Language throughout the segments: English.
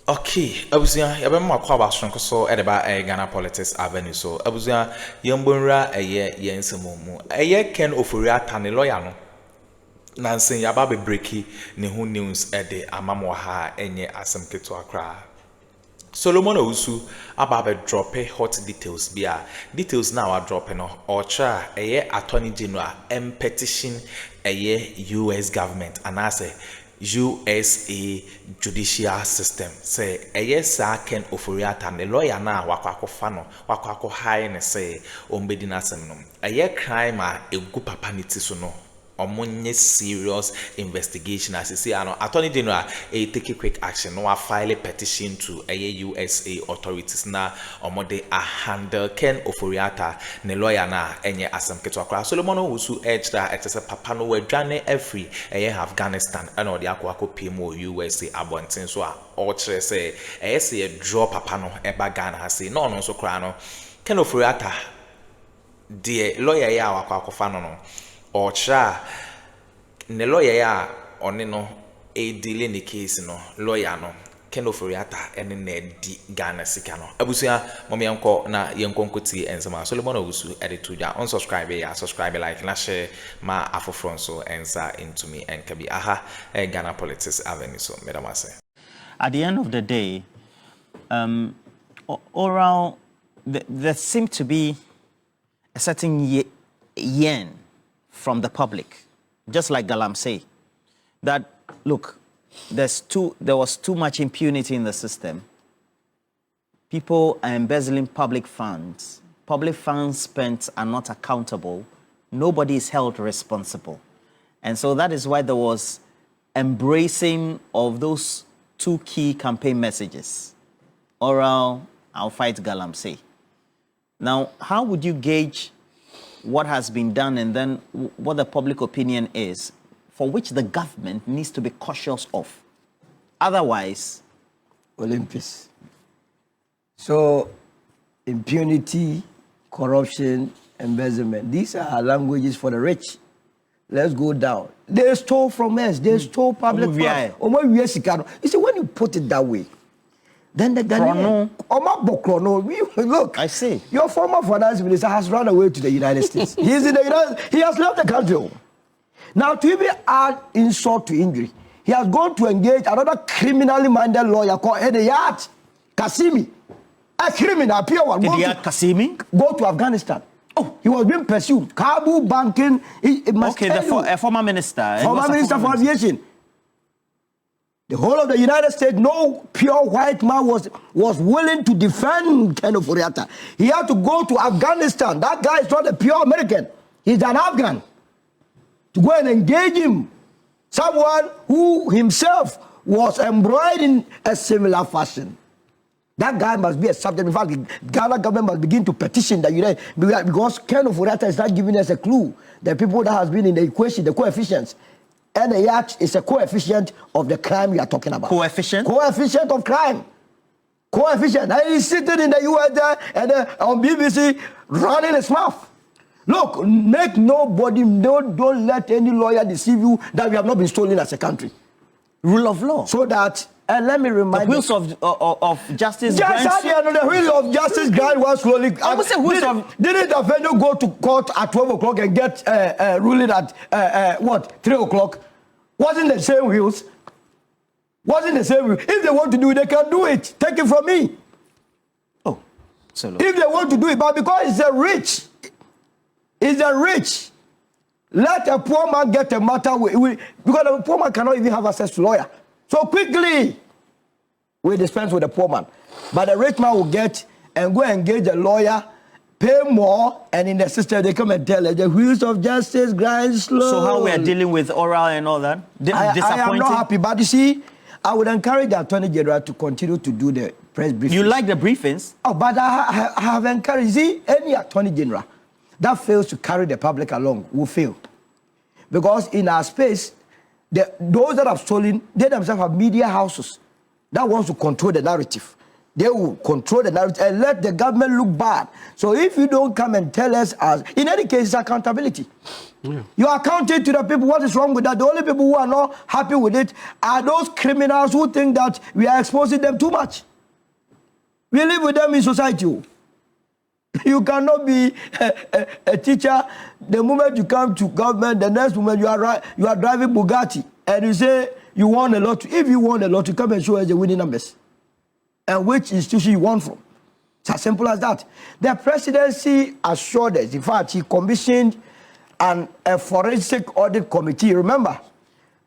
Okay, abusua yabema kwa basonko so edeba Ghana Politics Avenue so abusua yembonra yensemu Ken OforiAtta's ne lawyer no nansen yaba be breaki ne ho news ede amamo ha enye asem keto akra Solomon Owusu aba be drop hot details bia details now are dropping no ocha Attorney General petition US government and I say USA judicial system say Ken OforiAtta's ne lawyer na wakwakofa no wakwako high ne say ombedi na asem no crime a egu papa niti so no omonye serious investigation as you see Attorney General take quick action no file a petition to USA authorities na omode a handle Ken OforiAtta's ne lawyer na enye asem keto akra Solomon Owusu edge papa no wadwane every Afghanistan and or the akwa pimo USA abontin so a or say say draw papa no eba Ghana has say no so kra no Ken OforiAtta's the lawyer ya wakwa no Ocha ne lawyer ya one no dealing the case no lawyer no Ken OforiAtta's ene na di Ghana sika no abusia momi yanko na yanko nkoti ensema Solomon Owusu edit ja unsubscribe ya subscribe like na share ma afofron so ensa into me enkabi Ghana Politics Avenue so medamase. At the end of the day, oral there seemed to be a certain yen from the public, just like galamsey, that look, there was too much impunity in the system. People are embezzling public funds. Public funds spent are not accountable. Nobody is held responsible. And so that is why there was embracing of those two key campaign messages. Oral, I'll fight galamsey. Now, how would you gauge what has been done and then what the public opinion is, for which the government needs to be cautious of? Otherwise, Olympus. So, impunity, corruption, embezzlement, these are languages for the rich. Let's go down. They stole from us. They stole public funds. You see, when you put it that way, then the Ghanaian, look, I see. Your former finance minister has run away to the United States. He has left the country. Now, to even add insult to injury, he has gone to engage another criminally minded lawyer called Edayat Kasimi. A criminal, a pure one. Edayat Kasimi? Go to Afghanistan. Oh, he was being pursued. Kabul banking. A former minister. Former minister for aviation. The whole of the United States, no pure white man was willing to defend Ken OforiAtta's. He had to go to Afghanistan. That guy is not a pure American. He's an Afghan. To go and engage him. Someone who himself was embroidered in a similar fashion. That guy must be a subject. In fact, the Ghana government must begin to petition the United because Ken OforiAtta's is not giving us a clue. The people that has been in the equation, the coefficients. NAH is a coefficient of the crime you are talking about. Coefficient? Coefficient of crime. Coefficient. And he's sitting in the US there and on BBC running his mouth. Look, make nobody, don't let any lawyer deceive you that we have not been stolen as a country. Rule of law. So that, and let me remind you. The wheels of justice grind. The wheels of justice grind was slowly. Didn't the offender go to court at 12 o'clock and get ruling at, 3 o'clock? Wasn't the same wheels? Wasn't the same wheels? If they want to do it, they can do it. Take it from me. Oh, so low. If they want to do it, but because it's the rich, let a poor man get a matter because a poor man cannot even have access to lawyer. So quickly, we dispense with the poor man. But the rich man will get and go engage a lawyer, pay more, and in the system they come and tell us the wheels of justice grind slow. So how we are dealing with oral and all that? I am not happy, but you see, I would encourage the Attorney General to continue to do the press briefings. You like the briefings? Oh, but I have encouraged, see, any Attorney General that fails to carry the public along will fail. Because in our space, those that have stolen, they themselves have media houses that wants to control the narrative. They will control the narrative and let the government look bad. So if you don't come and tell us, in any case, it's accountability. Yeah. You are accounting to the people. What is wrong with that? The only people who are not happy with it are those criminals who think that we are exposing them too much. We live with them in society. You cannot be a teacher. The moment you come to government, the next moment you are driving Bugatti and you say you won a lot. If you won a lot, you come and show us the winning numbers and which institution you won from. It's as simple as that. The presidency assured us. In fact, he commissioned a forensic audit committee, remember,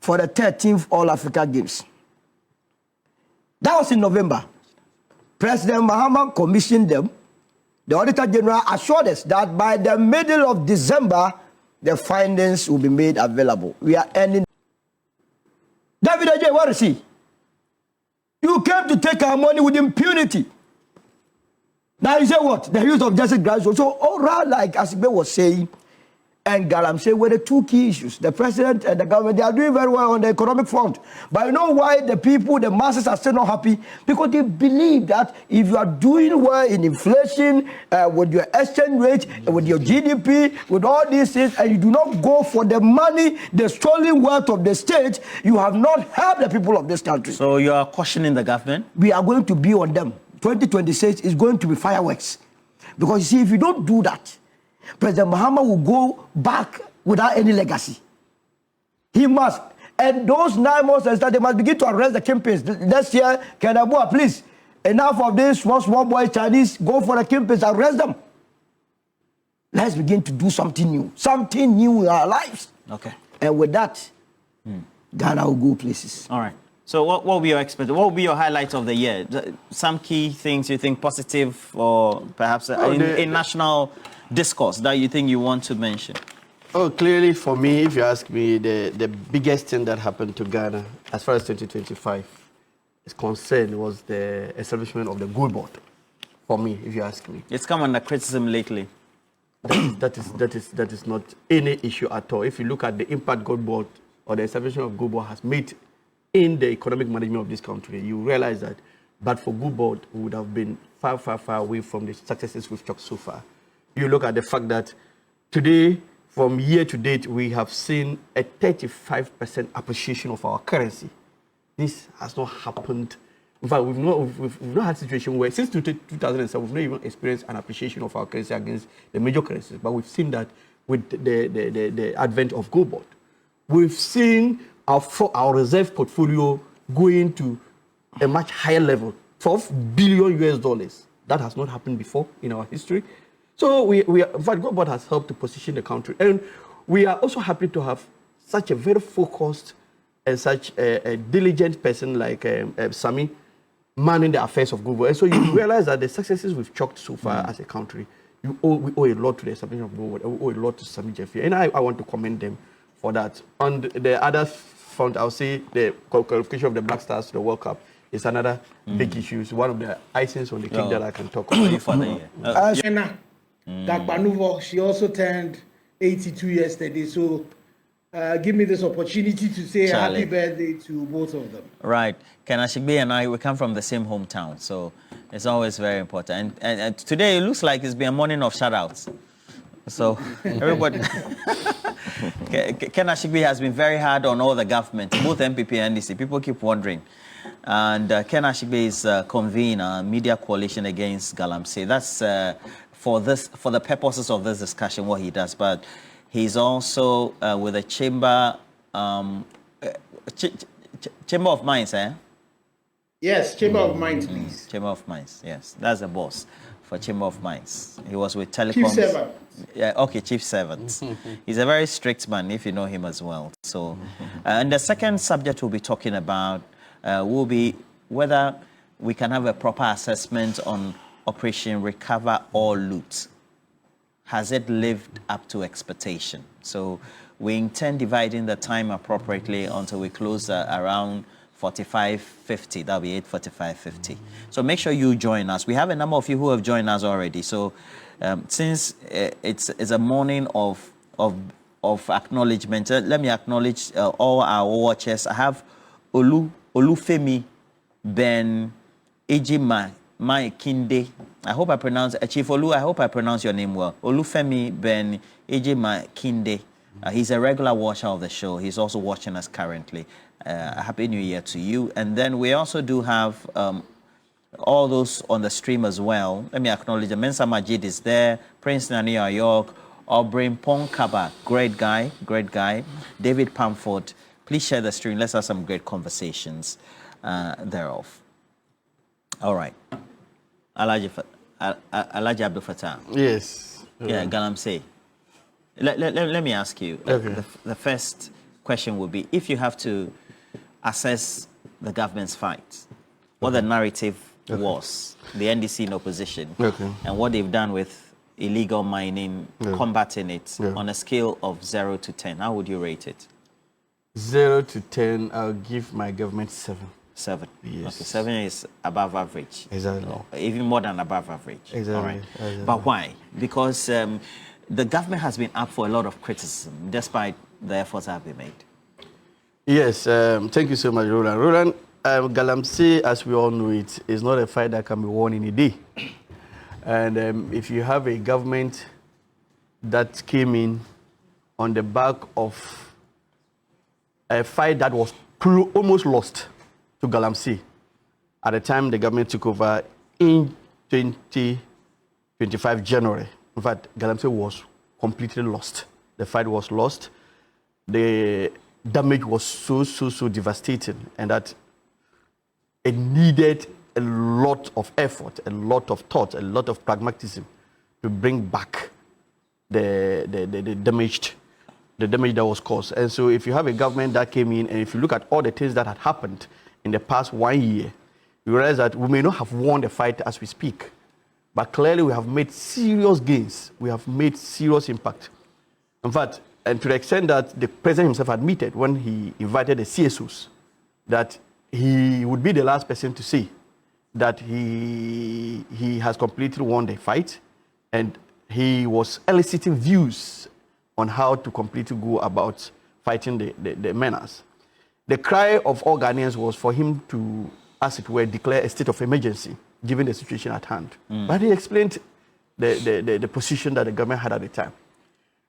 for the 13th All-Africa Games. That was in November. President Mahama commissioned them. The Auditor General assured us that by the middle of December, the findings will be made available. We are ending. David Ajay, what is he? You came to take our money with impunity. Now you say what? The use of justice graduates. So, all right, like Asibe was saying, and galamsey were the two key issues. The president and the government, they are doing very well on the economic front. But you know why the people, the masses are still not happy? Because they believe that if you are doing well in inflation, with your exchange rate, with your GDP, with all these things, and you do not go for the money, the stolen wealth of the state, you have not helped the people of this country. So you are cautioning the government? We are going to be on them. 2026 is going to be fireworks. Because you see, if you don't do that, President Mahama will go back without any legacy. He must. And those 9 months and they must begin to arrest the kingpins. This year, Kenabua, please, enough of this small boy Chinese, go for the kingpins, arrest them. Let's begin to do something new in our lives. Okay. And with that, Ghana will go places. All right. So what will be your expectation? What will be your highlights of the year? Some key things you think positive or perhaps in national discourse that you think you want to mention? Oh, clearly for me, if you ask me, the biggest thing that happened to Ghana as far as 2025 is concerned was the establishment of the gold board. For me, if you ask me. It's come under criticism lately. That is not any issue at all. If you look at the impact gold board or the establishment of gold board has made in the economic management of this country, you realize that, but for gold board, we would have been far, far, far away from the successes we've talked so far. You look at the fact that today, from year to date, we have seen a 35% appreciation of our currency. This has not happened. In fact, we've not had a situation where, since 2007, we've not even experienced an appreciation of our currency against the major currencies. But we've seen that with the advent of gold board. We've seen our reserve portfolio going to a much higher level, $12 billion. That has not happened before in our history. So in fact, gold board has helped to position the country. And we are also happy to have such a very focused and such a diligent person like Sami manning the affairs of gold board. And so you realize that the successes we've chalked so far as a country, we owe a lot to the establishment of gold board. We owe a lot to Sami Jeffrey. And I want to commend them for that. On the other front, I'll say the qualification of the Black Stars to the World Cup is another big issue. It's one of the icings on the cake that I can talk about. Dakbanuvo, she also turned 82 yesterday. So give me this opportunity to say happy birthday to both of them. Right. Kenashigbe and I, we come from the same hometown. So it's always very important. And today it looks like it's been a morning of shout-outs. So everybody... Kenashigbe has been very hard on all the government, both MPP and NDC. People keep wondering. And Kenashigbe is convener, media coalition against galamsey. That's... for the purposes of this discussion, what he does, but he's also with the Chamber Chamber of Mines, eh? Yes, Chamber of Mines, please. Chamber of Mines, yes, that's the boss for Chamber of Mines. He was with Telecoms. Chief Servant. Yeah, okay, Chief Servant. He's a very strict man, if you know him as well. So, and the second subject we'll be talking about will be whether we can have a proper assessment on Operation Recover or Loot. Has it lived up to expectation? So we intend dividing the time appropriately until we close around 45:50. That'll be 8:45:50. So make sure you join us. We have a number of you who have joined us already. So since it's a morning of acknowledgement, let me acknowledge all our watchers. I have Olufemi Ben Ejima Kinde. I hope I pronounce Chief Olu. I hope I pronounce your name well. Olufemi Ben A.General Kinde. He's a regular watcher of the show. He's also watching us currently. Happy New Year to you. And then we also do have all those on the stream as well. Let me acknowledge the Mensa Majid is there. Prince Nania York. Obrin Ponkaba, great guy. David Pamford. Please share the stream. Let's have some great conversations thereof. All right. Alhaji Abdul Fattah. Yes. Yeah, Galamsey. Let me ask you. Okay. The first question would be, if you have to assess the government's fight, what the narrative was, the NDC in opposition, and what they've done with illegal mining, combating it, on a scale of 0 to 10, how would you rate it? 0 to 10, I'll give my government 7. 7. Yes. Okay, 7 is above average. Exactly. Even more than above average. Exactly. All right. Exactly. But why? Because the government has been up for a lot of criticism, despite the efforts that have been made. Yes. Thank you so much, Roland. Roland, galamsey, as we all know it, is not a fight that can be won in a day. And if you have a government that came in on the back of a fight that was almost lost to galamsey at the time the government took over in 2025 January. In fact, galamsey was completely lost. The fight was lost. The damage was so devastating, and that it needed a lot of effort, a lot of thought, a lot of pragmatism to bring back the damage that was caused. And so if you have a government that came in, and if you look at all the things that had happened in the past 1 year, you realize that we may not have won the fight as we speak, but clearly we have made serious gains. We have made serious impact. In fact, and to the extent that the president himself admitted when he invited the CSOs that he would be the last person to say that he has completely won the fight, and he was eliciting views on how to completely go about fighting the menace. The cry of all Ghanaians was for him to, as it were, declare a state of emergency, given the situation at hand. But he explained the position that the government had at the time.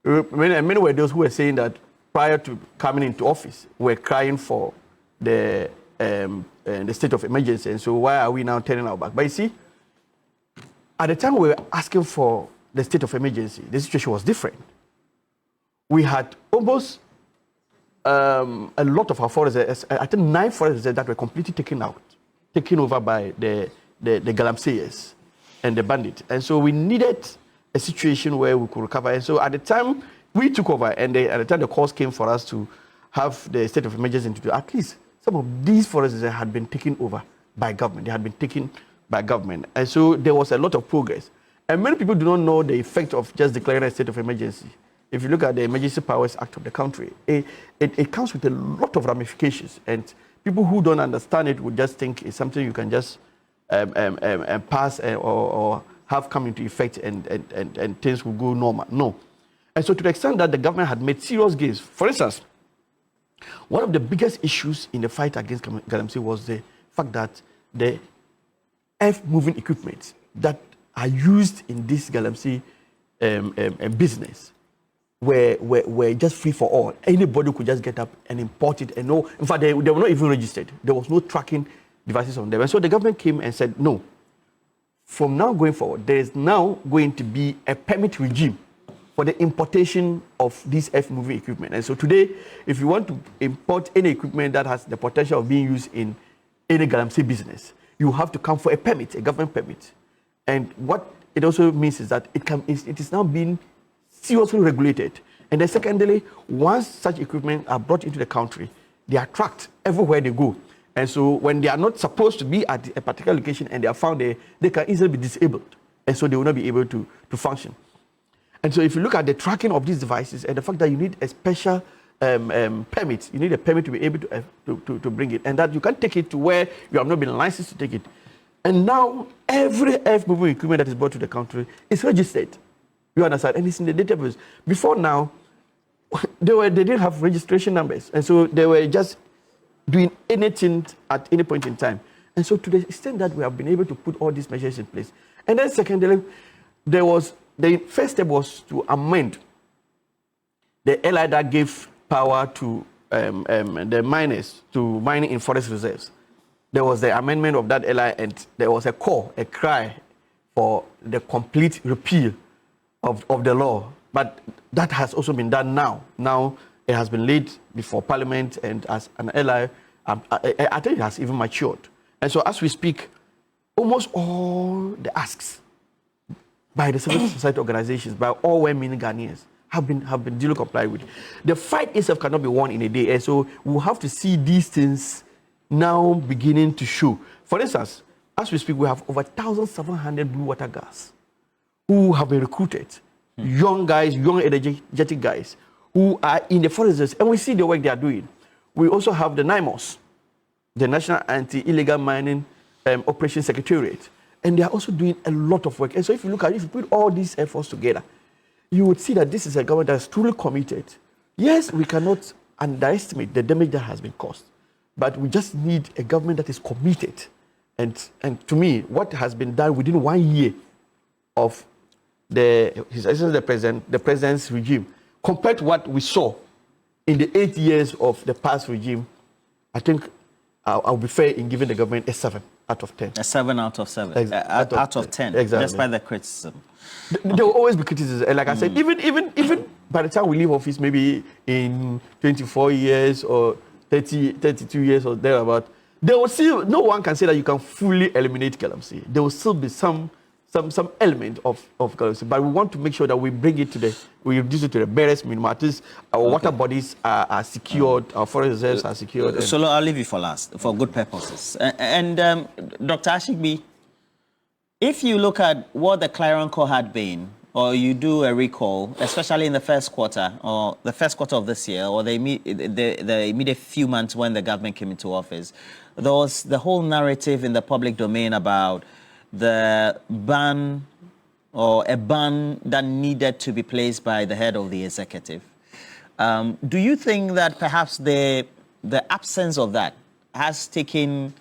Many were those who were saying that prior to coming into office, were crying for the state of emergency. And so why are we now turning our back? But you see, at the time we were asking for the state of emergency, the situation was different. We had almost a lot of our forests, I think 9 forests that were completely taken over by the galamseyers and the bandits. And so we needed a situation where we could recover. And so at the time we took over, and at the time the calls came for us to have the state of emergency, to at least some of these forests had been taken over by government. They had been taken by government. And so there was a lot of progress. And many people do not know the effect of just declaring a state of emergency. If you look at the Emergency Powers Act of the country, it comes with a lot of ramifications. And people who don't understand it would just think it's something you can just pass or have come into effect and things will go normal. No. And so to the extent that the government had made serious gains, for instance, one of the biggest issues in the fight against galamsey was the fact that the earth-moving equipment that are used in this galamsey business were just free for all. Anybody could just get up and import it, and no, in fact, they were not even registered. There was no tracking devices on them. And so the government came and said, no, from now going forward, there is now going to be a permit regime for the importation of this earth-moving equipment. And so today, if you want to import any equipment that has the potential of being used in any galamsey business, you have to come for a permit, a government permit. And what it also means is that it is now being seriously regulated. And then secondly, once such equipment are brought into the country, they are tracked everywhere they go. And so when they are not supposed to be at a particular location and they are found there, they can easily be disabled. And so they will not be able to function. And so if you look at the tracking of these devices and the fact that you need a special permit, you need a permit to be able to bring it, and that you can't take it to where you have not been licensed to take it. And now every earth-moving equipment that is brought to the country is registered. You understand? And it's in the database. Before now, they didn't have registration numbers. And so they were just doing anything at any point in time. And so to the extent that we have been able to put all these measures in place. And then secondly, the first step was to amend the LI that gave power to the miners to mining in forest reserves. There was the amendment of that LI, and there was a cry for the complete repeal of the law. But that has also been done now. Now it has been laid before Parliament, and as an LI, I think it has even matured. And so as we speak, almost all the asks by the civil society organizations, by all well-meaning Ghanaians, have been duly complied with. The fight itself cannot be won in a day, and so we'll have to see these things now beginning to show. For instance, as we speak, we have over 1,700 blue water guards who have been recruited, young guys, young energetic guys, who are in the forests, and we see the work they are doing. We also have the NIMOS, the National Anti-Illegal Mining Operation Secretariat, and they are also doing a lot of work. And so if you put all these efforts together, you would see that this is a government that is truly committed. Yes, we cannot underestimate the damage that has been caused, but we just need a government that is committed. And to me, what has been done within 1 year of the president's regime, compared to what we saw in the 8 years of the past regime, I think I'll be fair in giving the government a 7 out of 10. A 7 out of 7. Out of 10. Exactly. Despite the criticism. There will always be criticism. And like I said, even by the time we leave office, maybe in 24 years or 32 years or thereabout, there will still, no one can say that you can fully eliminate galamsey. There will still be some element of galamsey, but we want to make sure that we bring it we reduce it to the barest minimum. At least our water bodies are secured, our forest reserves are secured. So I'll leave you for last, for good purposes. And Dr. Ashigbi, if you look at what the Clarion Call had been, or you do a recall, especially in the first quarter, or the first quarter of this year, or the immediate few months when the government came into office, there was the whole narrative in the public domain about the ban, or a ban that needed to be placed by the head of the executive. Do you think that perhaps the absence of that has taken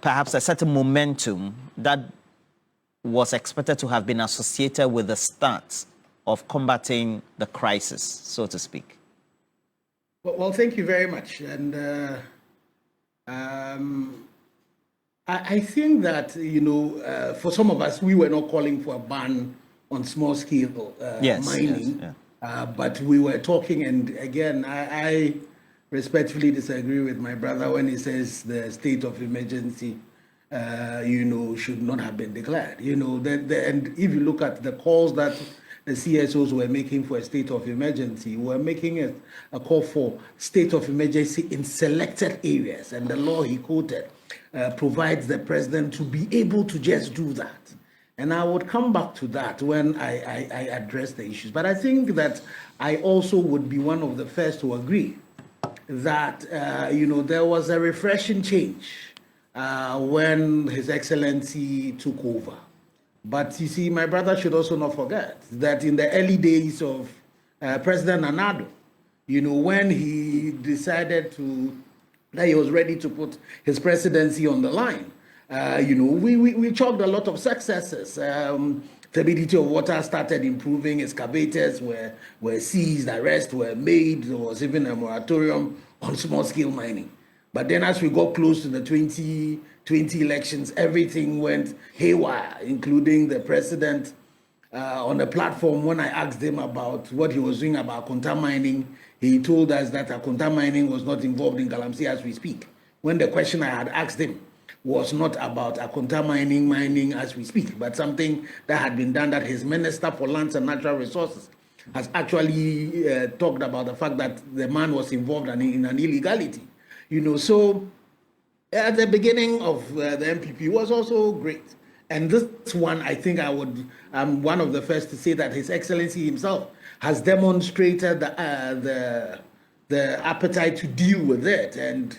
perhaps a certain momentum that was expected to have been associated with the start of combating the crisis, so to speak? Well, thank you very much. And I think that, for some of us, we were not calling for a ban on small-scale mining. Yes, yeah. But we were talking, and again, I respectfully disagree with my brother when he says the state of emergency should not have been declared. And if you look at the calls that the CSOs were making for a state of emergency, were making a call for state of emergency in selected areas. And the law he quoted provides the president to be able to just do that. And I would come back to that when I address the issues. But I think that I also would be one of the first to agree that, there was a refreshing change when His Excellency took over. But you see, my brother should also not forget that in the early days of President Addo, when he decided that he was ready to put his presidency on the line, we chalked a lot of successes. Stability of water started improving, excavators were seized, arrests were made, there was even a moratorium on small-scale mining. But then as we got close to the 2020 elections, everything went haywire, including the president on a platform. When I asked him about what he was doing about Akunta mining, he told us that Akunta mining was not involved in galamsey as we speak. When the question I had asked him was not about Akunta mining as we speak, but something that had been done, that his Minister for Lands and Natural Resources has actually talked about the fact that the man was involved in an illegality. So at the beginning of the MPP was also great. And this one, I think I'm one of the first to say that His Excellency himself has demonstrated the appetite to deal with it. And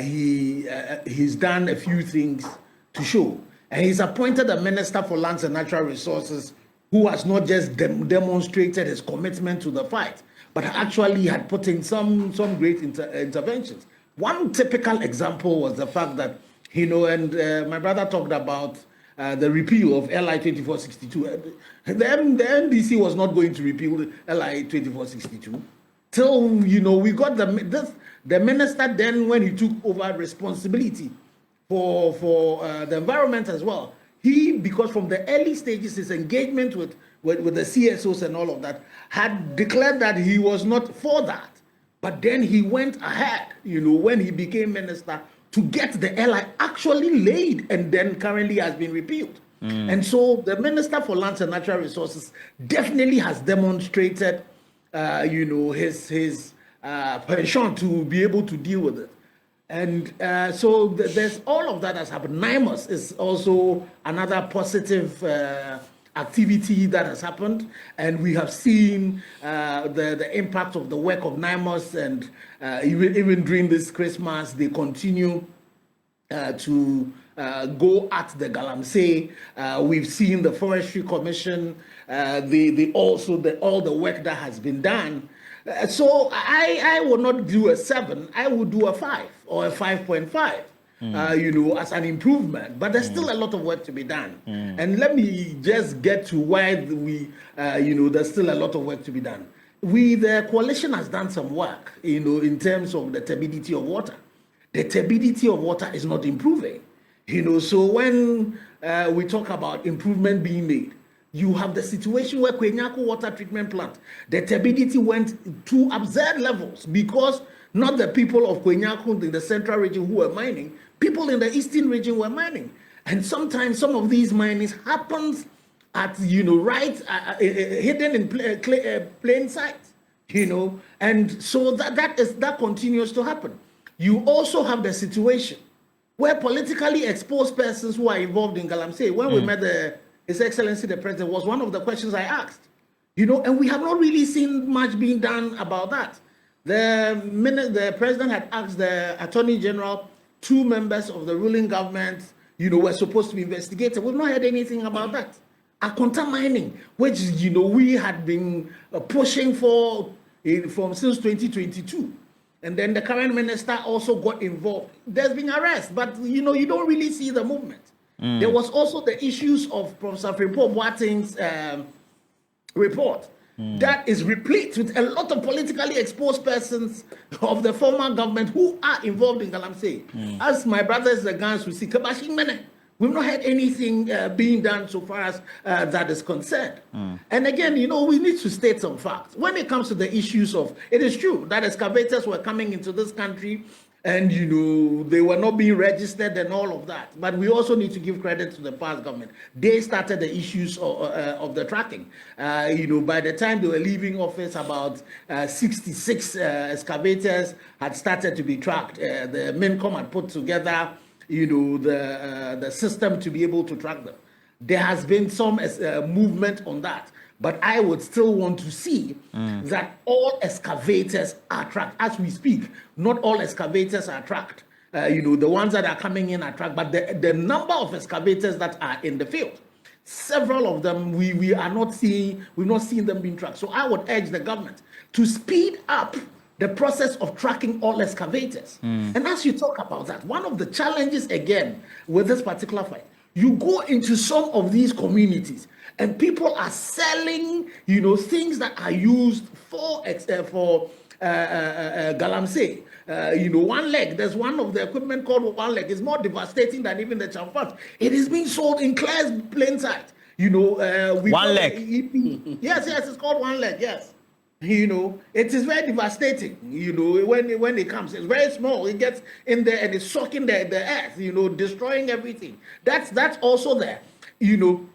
he's done a few things to show. And he's appointed a Minister for Lands and Natural Resources who has not just demonstrated his commitment to the fight, but actually had put in some great interventions. One typical example was the fact that You know, and my brother talked about the repeal of LI 2462. The NDC was not going to repeal LI 2462 till, you know, we got the minister then, when he took over responsibility for the environment as well. Because from the early stages, his engagement with the CSOs and all of that, had declared that he was not for that. But then he went ahead, you know, when he became minister, to get the LI actually laid, and then currently has been repealed. And so the Minister for Lands and Natural Resources definitely has demonstrated, you know, his penchant to be able to deal with it. And so there's all of that has happened. NIMOS is also another positive activity that has happened, and we have seen the impact of the work of NIMOS, and even during this Christmas, they continue to go at the galamsey. We've seen the Forestry Commission, all the work that has been done. So I will not do a 7, I would do a 5 or a 5.5. You know, as an improvement, but there's still a lot of work to be done. And let me just get to why you know, there's still a lot of work to be done. The coalition has done some work, you know, in terms of the turbidity of water. The turbidity of water is not improving, you know. So when we talk about improvement being made, you have the situation where Kwenyako water treatment plant, the turbidity went to absurd levels, because not the people of Kwenyako in the central region who were mining, people in the eastern region were mining. And sometimes some of these minings happens at, you know, right, hidden in plain sight, you know. And so that continues to happen. You also have the situation where politically exposed persons who are involved in galamsey, when we met His Excellency the President, was one of the questions I asked, you know, and we have not really seen much being done about that. The President had asked the Attorney General, 2 members of the ruling government, you know, were supposed to be investigated. We've not heard anything about that. Akonta mining, which, you know, we had been pushing for since 2022. And then the current minister also got involved. There's been arrest, but, you know, you don't really see the movement. There was also the issues of Professor Frimpong Boateng's report. That is replete with a lot of politically exposed persons of the former government who are involved in galamsey. As my brothers, the guns will see, we've not had anything being done so far as that is concerned. And again, you know, we need to state some facts. When it comes to the issues of, it is true that excavators were coming into this country, and, you know, they were not being registered and all of that. But we also need to give credit to the past government. They started the issues of the tracking. You know, by the time they were leaving office, about 66 excavators had started to be tracked. The MINCOM had put together, you know, the system to be able to track them. There has been some movement on that. But I would still want to see that all excavators are tracked. As we speak, not all excavators are tracked. You know, the ones that are coming in are tracked, but the number of excavators that are in the field, several of them, we are not seeing, we've not seen them being tracked. So I would urge the government to speed up the process of tracking all excavators. And as you talk about that, one of the challenges, again, with this particular fight, you go into some of these communities, and people are selling, you know, things that are used for galamsey. You know, one leg. There's one of the equipment called one leg. It's more devastating than even the chamfat. It is being sold in clear plain sight. You know, one leg. Yes, it's called one leg. Yes. You know, it is very devastating. You know, when it comes, it's very small. It gets in there and it's sucking the earth. You know, destroying everything. That's also there. You know.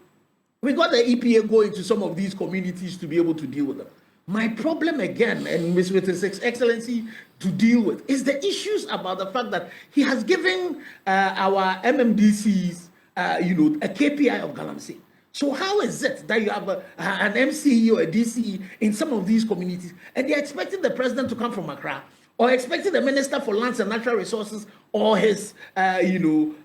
We got the EPA going to some of these communities to be able to deal with them. My problem again, and with His Excellency to deal with, is the issues about the fact that he has given our MMDCs, you know, a KPI of galamsey. So how is it that you have an MCE or a DCE in some of these communities, and they're expecting the president to come from Accra, or expecting the Minister for Lands and Natural Resources, or his, you know,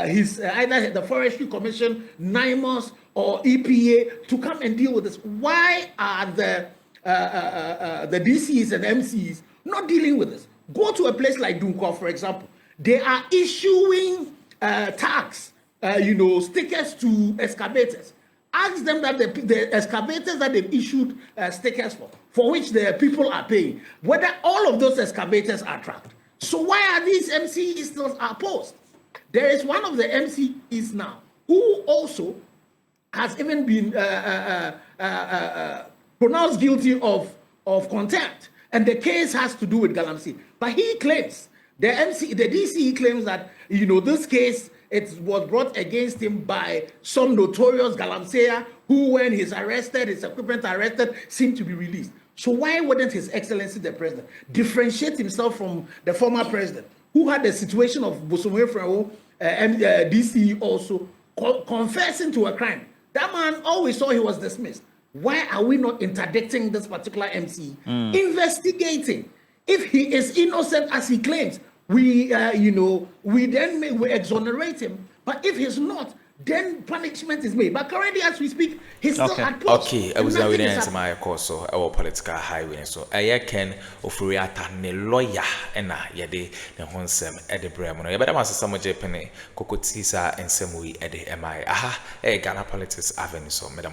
his either the Forestry Commission, NIMOS, or EPA to come and deal with this? Why are the DCs and MCs not dealing with this? Go to a place like Dunkwa, for example. They are issuing tax, stickers to excavators. Ask them that the excavators that they've issued stickers for which the people are paying, whether all of those excavators are tracked. So why are these MCEs still opposed? There is one of the MCEs now who also has even been pronounced guilty of contempt, and the case has to do with galamsey. But he claims, the DCE claims that this case, it was brought against him by some notorious galamseyer who, when he's arrested, his equipment arrested, seemed to be released. So why wouldn't His Excellency the President differentiate himself from the former president, who had the situation of Bawumia and DCE also confessing to a crime? That man always saw he was dismissed. Why are we not interdicting this particular MC, investigating? If he is innocent as he claims, we then exonerate him. But if he's not, then punishment is made. But currently, as we speak, he's still at post. Okay, I was now in my course, so our political highway. So I can OforiAtta's ne lawyer and yede the Honsem at the Bremen. But I must some Japan, Kokotisa and Semui at the MI. Aha, Ghana Politics Avenue, so Madam.